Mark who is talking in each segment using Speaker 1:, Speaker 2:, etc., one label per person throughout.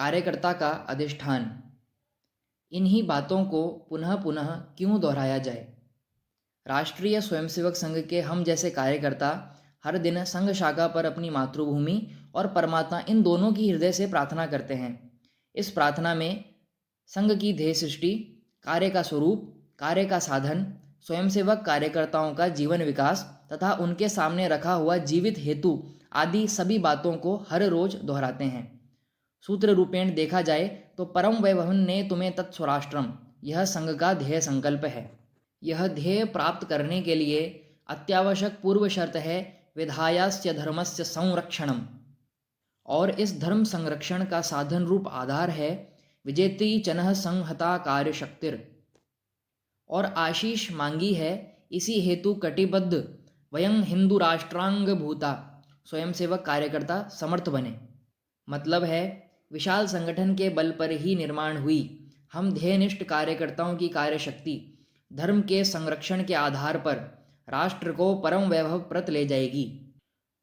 Speaker 1: कार्यकर्ता का अधिष्ठान। इन्हीं बातों को पुनः पुनः क्यों दोहराया जाए। राष्ट्रीय स्वयंसेवक संघ के हम जैसे कार्यकर्ता हर दिन संघ शाखा पर अपनी मातृभूमि और परमात्मा इन दोनों की हृदय से प्रार्थना करते हैं। इस प्रार्थना में संघ की ध्येय सृष्टि, कार्य का स्वरूप, कार्य का साधन, स्वयंसेवक कार्यकर्ताओं का जीवन विकास तथा उनके सामने रखा हुआ जीवित हेतु आदि सभी बातों को हर रोज दोहराते हैं। सूत्र रूपेण देखा जाए तो परम वैभवन ने तुम्हें तत्स्वराष्ट्रम, यह संघ का ध्येय संकल्प है। यह ध्येय प्राप्त करने के लिए अत्यावश्यक पूर्व शर्त है विधायास्य धर्मस्य संरक्षणम, और इस धर्म संरक्षण का साधन रूप आधार है विजेती चनः संहता कार्य शक्तिर। और आशीष मांगी है इसी हेतु कटिबद्ध वयं हिंदू राष्ट्रांग भूता, स्वयंसेवक कार्यकर्ता समर्थ बने। मतलब है विशाल संगठन के बल पर ही निर्माण हुई हम ध्येयनिष्ठ कार्यकर्ताओं की कार्यशक्ति धर्म के संरक्षण के आधार पर राष्ट्र को परम वैभव प्रत ले जाएगी।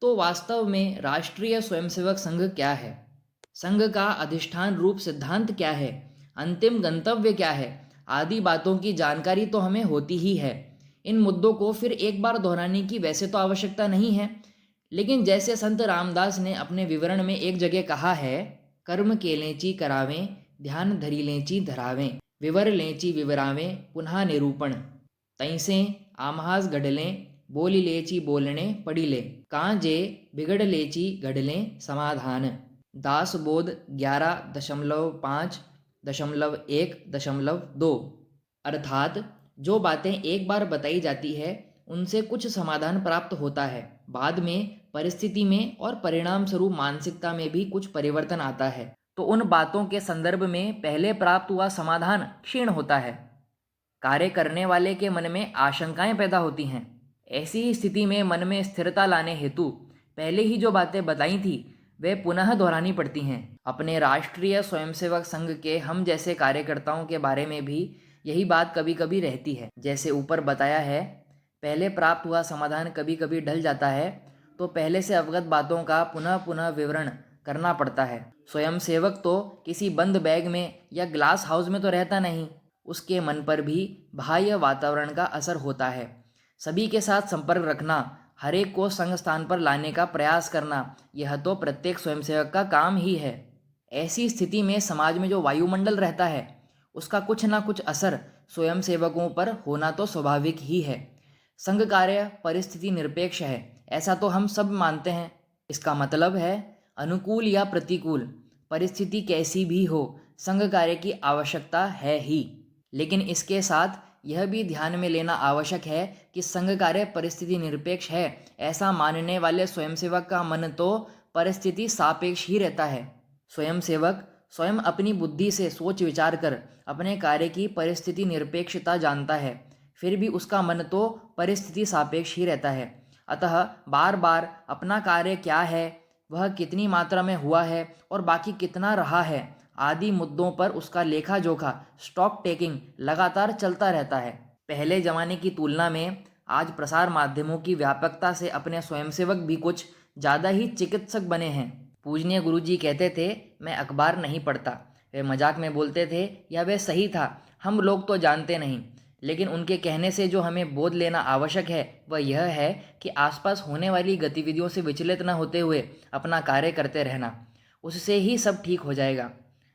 Speaker 1: तो वास्तव में राष्ट्रीय स्वयंसेवक संघ क्या है, संघ का अधिष्ठान रूप सिद्धांत क्या है, अंतिम गंतव्य क्या है, आदि बातों की जानकारी तो हमें होती ही है। इन मुद्दों को फिर एक बार दोहराने की वैसे तो आवश्यकता नहीं है, लेकिन जैसे संत रामदास ने अपने विवरण में एक जगह कहा है, कर्म के लेंची करावें, ध्यान धरी लेंची धरावें, विवर लेंची विवरावें पुनः निरूपण, तैसे आमहास गढ़लें, बोली लेची बोलने पड़ी ले, कांजे बिगड़ लेची गढ़लें समाधान। दास बोध 11.5.1.2। अर्थात जो बातें एक बार बताई जाती है उनसे कुछ समाधान प्राप्त होता है, बाद में परिस्थिति में और परिणाम स्वरूप मानसिकता में भी कुछ परिवर्तन आता है, तो उन बातों के संदर्भ में पहले प्राप्त हुआ समाधान क्षीण होता है। कार्य करने वाले के मन में आशंकाएं पैदा होती हैं। ऐसी ही स्थिति में मन में स्थिरता लाने हेतु पहले ही जो बातें बताई थी वे पुनः दोहरानी पड़ती हैं। अपने राष्ट्रीय स्वयंसेवक संघ के हम जैसे कार्यकर्ताओं के बारे में भी यही बात कभी कभी रहती है। जैसे ऊपर बताया है, पहले प्राप्त हुआ समाधान कभी कभी ढल जाता है, तो पहले से अवगत बातों का पुनः पुनः विवरण करना पड़ता है। स्वयंसेवक तो किसी बंद बैग में या ग्लास हाउस में तो रहता नहीं, उसके मन पर भी बाह्य वातावरण का असर होता है। सभी के साथ संपर्क रखना, हर एक को संग स्थान पर लाने का प्रयास करना, यह तो प्रत्येक स्वयंसेवक का काम ही है। ऐसी स्थिति में समाज में जो वायुमंडल रहता है उसका कुछ ना कुछ असर स्वयंसेवकों पर होना तो स्वाभाविक ही है। संघ कार्य परिस्थिति निरपेक्ष है, ऐसा तो हम सब मानते हैं। इसका मतलब है अनुकूल या प्रतिकूल परिस्थिति कैसी भी हो, संघ कार्य की आवश्यकता है ही। लेकिन इसके साथ यह भी ध्यान में लेना आवश्यक है कि संघ कार्य परिस्थिति निरपेक्ष है ऐसा मानने वाले स्वयंसेवक का मन तो परिस्थिति सापेक्ष ही रहता है। स्वयंसेवक स्वयं अपनी बुद्धि से सोच विचार कर अपने कार्य की परिस्थिति निरपेक्षता जानता है, फिर भी उसका मन तो परिस्थिति सापेक्ष ही रहता है। अतः बार बार अपना कार्य क्या है, वह कितनी मात्रा में हुआ है और बाकी कितना रहा है आदि मुद्दों पर उसका लेखा जोखा स्टॉक टेकिंग लगातार चलता रहता है। पहले जमाने की तुलना में आज प्रसार माध्यमों की व्यापकता से अपने स्वयंसेवक भी कुछ ज़्यादा ही चिकित्सक बने हैं। पूजनीय गुरुजी कहते थे, मैं अखबार नहीं पढ़ता। वे मजाक में बोलते थे या वे सही था, हम लोग तो जानते नहीं, लेकिन उनके कहने से जो हमें बोध लेना आवश्यक है वह यह है कि आसपास होने वाली गतिविधियों से विचलित न होते हुए अपना कार्य करते रहना, उससे ही सब ठीक हो जाएगा।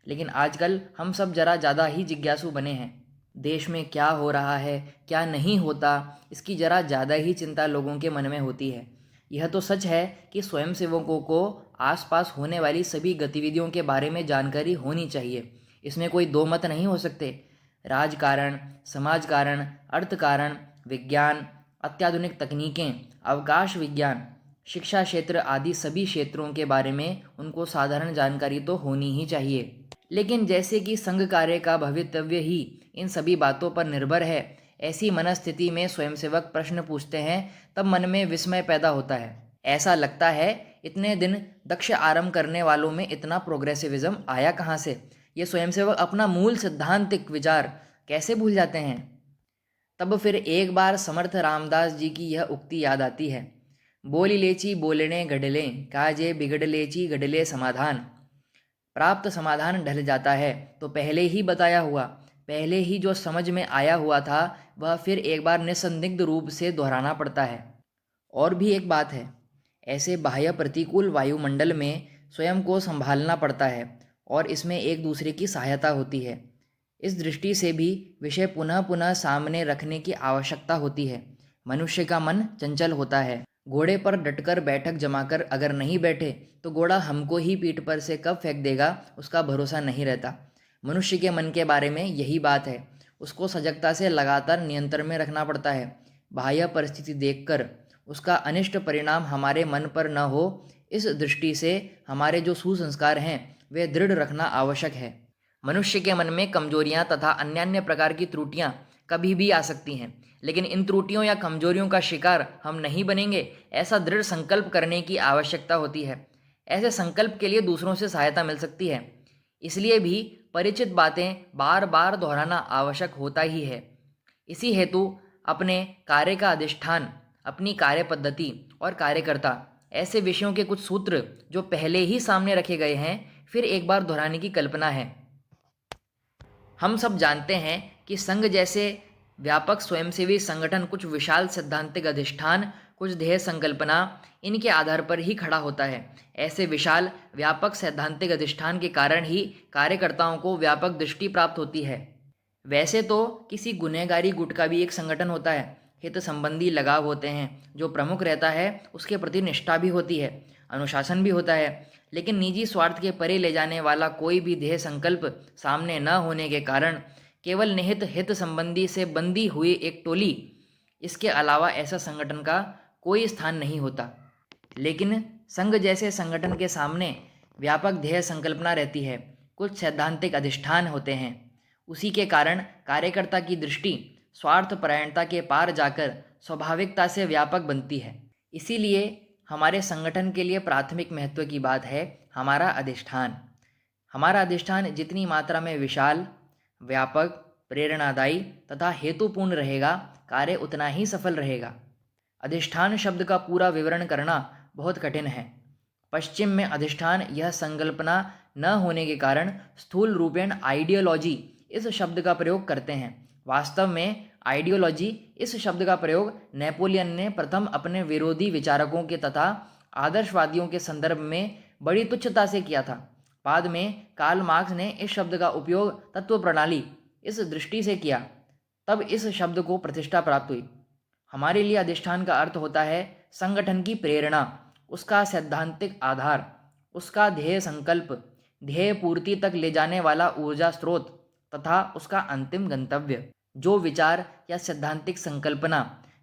Speaker 1: लेकिन आजकल हम सब जरा ज़्यादा ही जिज्ञासु बने हैं। देश में क्या हो रहा है, क्या नहीं होता, इसकी जरा ज़्यादा ही चिंता लोगों के मन में होती है। यह तो सच है कि स्वयंसेवकों को आसपास होने वाली सभी गतिविधियों के बारे में जानकारी होनी चाहिए, इसमें कोई दो मत नहीं हो सकते। राजकारण, समाज कारण, अर्थ कारण, विज्ञान, अत्याधुनिक तकनीकें, अवकाश विज्ञान, शिक्षा क्षेत्र आदि सभी क्षेत्रों के बारे में उनको साधारण जानकारी तो होनी ही चाहिए। लेकिन जैसे कि संघ कार्य का भवितव्य ही इन सभी बातों पर निर्भर है, ऐसी मनस्थिति में स्वयंसेवक प्रश्न पूछते हैं तब मन में विस्मय पैदा होता है। ऐसा लगता है इतने दिन दक्ष आरंभ करने वालों में इतना प्रोग्रेसिविज्म आया कहाँ से? ये स्वयंसेवक अपना मूल सिद्धांतिक विचार कैसे भूल जाते हैं? तब फिर एक बार समर्थ रामदास जी की यह उक्ति याद आती है, बोली लेची बोलने गढ़ले, काजे बिगड़ लेची गढ़ले समाधान। प्राप्त समाधान ढल जाता है तो पहले ही बताया हुआ, पहले ही जो समझ में आया हुआ था वह फिर एक बार निसंदिग्ध रूप से दोहराना पड़ता है। और भी एक बात है, ऐसे बाह्य प्रतिकूल वायुमंडल में स्वयं को संभालना पड़ता है और इसमें एक दूसरे की सहायता होती है। इस दृष्टि से भी विषय पुनः पुनः सामने रखने की आवश्यकता होती है। मनुष्य का मन चंचल होता है। घोड़े पर डटकर बैठक जमाकर अगर नहीं बैठे तो घोड़ा हमको ही पीठ पर से कब फेंक देगा उसका भरोसा नहीं रहता। मनुष्य के मन के बारे में यही बात है। उसको सजगता से लगातार नियंत्रण में रखना पड़ता है। बाह्य परिस्थिति देखकर उसका अनिष्ट परिणाम हमारे मन पर न हो, इस दृष्टि से हमारे जो सुसंस्कार हैं वे दृढ़ रखना आवश्यक है। मनुष्य के मन में कमजोरियां तथा अन्य अन्य प्रकार की त्रुटियां कभी भी आ सकती हैं, लेकिन इन त्रुटियों या कमजोरियों का शिकार हम नहीं बनेंगे, ऐसा दृढ़ संकल्प करने की आवश्यकता होती है। ऐसे संकल्प के लिए दूसरों से सहायता मिल सकती है। इसलिए भी परिचित बातें बार बार दोहराना आवश्यक होता ही है। इसी हेतु अपने कार्य का अधिष्ठान, अपनी कार्य पद्धति और कार्यकर्ता, ऐसे विषयों के कुछ सूत्र जो पहले ही सामने रखे गए हैं, फिर एक बार दोहराने की कल्पना है। हम सब जानते हैं कि संघ जैसे व्यापक स्वयंसेवी संगठन कुछ विशाल सैद्धांतिक अधिष्ठान, कुछ ध्येय संकल्पना, इनके आधार पर ही खड़ा होता है। ऐसे विशाल व्यापक सैद्धांतिक अधिष्ठान के कारण ही कार्यकर्ताओं को व्यापक दृष्टि प्राप्त होती है। वैसे तो किसी गुनहगारी गुट का भी एक संगठन होता है, हित संबंधी लगाव होते हैं, जो प्रमुख रहता है उसके प्रति निष्ठा भी होती है, अनुशासन भी होता है, लेकिन निजी स्वार्थ के परे ले जाने वाला कोई भी ध्येय संकल्प सामने न होने के कारण केवल निहित हित संबंधी से बंधी हुई एक टोली, इसके अलावा ऐसा संगठन का कोई स्थान नहीं होता। लेकिन संघ जैसे संगठन के सामने व्यापक ध्येय संकल्पना रहती है, कुछ सैद्धांतिक अधिष्ठान होते हैं। उसी के कारण कार्यकर्ता की दृष्टि स्वार्थपरायणता के पार जाकर स्वाभाविकता से व्यापक बनती है। इसीलिए हमारे संगठन के लिए प्राथमिक महत्व की बात है हमारा अधिष्ठान। हमारा अधिष्ठान जितनी मात्रा में विशाल, व्यापक, प्रेरणादायी तथा हेतुपूर्ण रहेगा, कार्य उतना ही सफल रहेगा। अधिष्ठान शब्द का पूरा विवरण करना बहुत कठिन है। पश्चिम में अधिष्ठान यह संकल्पना न होने के कारण स्थूल रूपेण आइडियोलॉजी इस शब्द का प्रयोग करते हैं। वास्तव में आइडियोलॉजी इस शब्द का प्रयोग नेपोलियन ने प्रथम अपने विरोधी विचारकों के तथा आदर्शवादियों के संदर्भ में बड़ी तुच्छता से किया था। बाद में कार्ल मार्क्स ने इस शब्द का उपयोग तत्व प्रणाली इस दृष्टि से किया, तब इस शब्द को प्रतिष्ठा प्राप्त हुई। हमारे लिए अधिष्ठान का अर्थ होता है संगठन की प्रेरणा, उसका सैद्धांतिक आधार, उसका ध्येय संकल्प, ध्येय पूर्ति तक ले जाने वाला ऊर्जा स्रोत तथा उसका अंतिम गंतव्य। जो विचार या सैद्धांतिक संकल्पना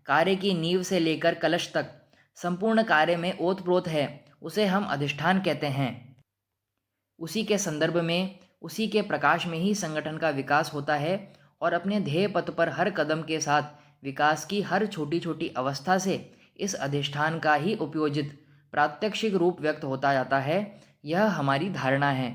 Speaker 1: कार्य की नींव से लेकर कलश तक संपूर्ण कार्य में ओतप्रोत है, उसे हम अधिष्ठान कहते हैं। उसी के संदर्भ में, उसी के प्रकाश में ही संगठन का विकास होता है और अपने ध्येय पथ पर हर कदम के साथ विकास की हर छोटी छोटी अवस्था से इस अधिष्ठान का ही उपयोजित प्रात्यक्षिक रूप व्यक्त होता जाता है। यह हमारी धारणा है।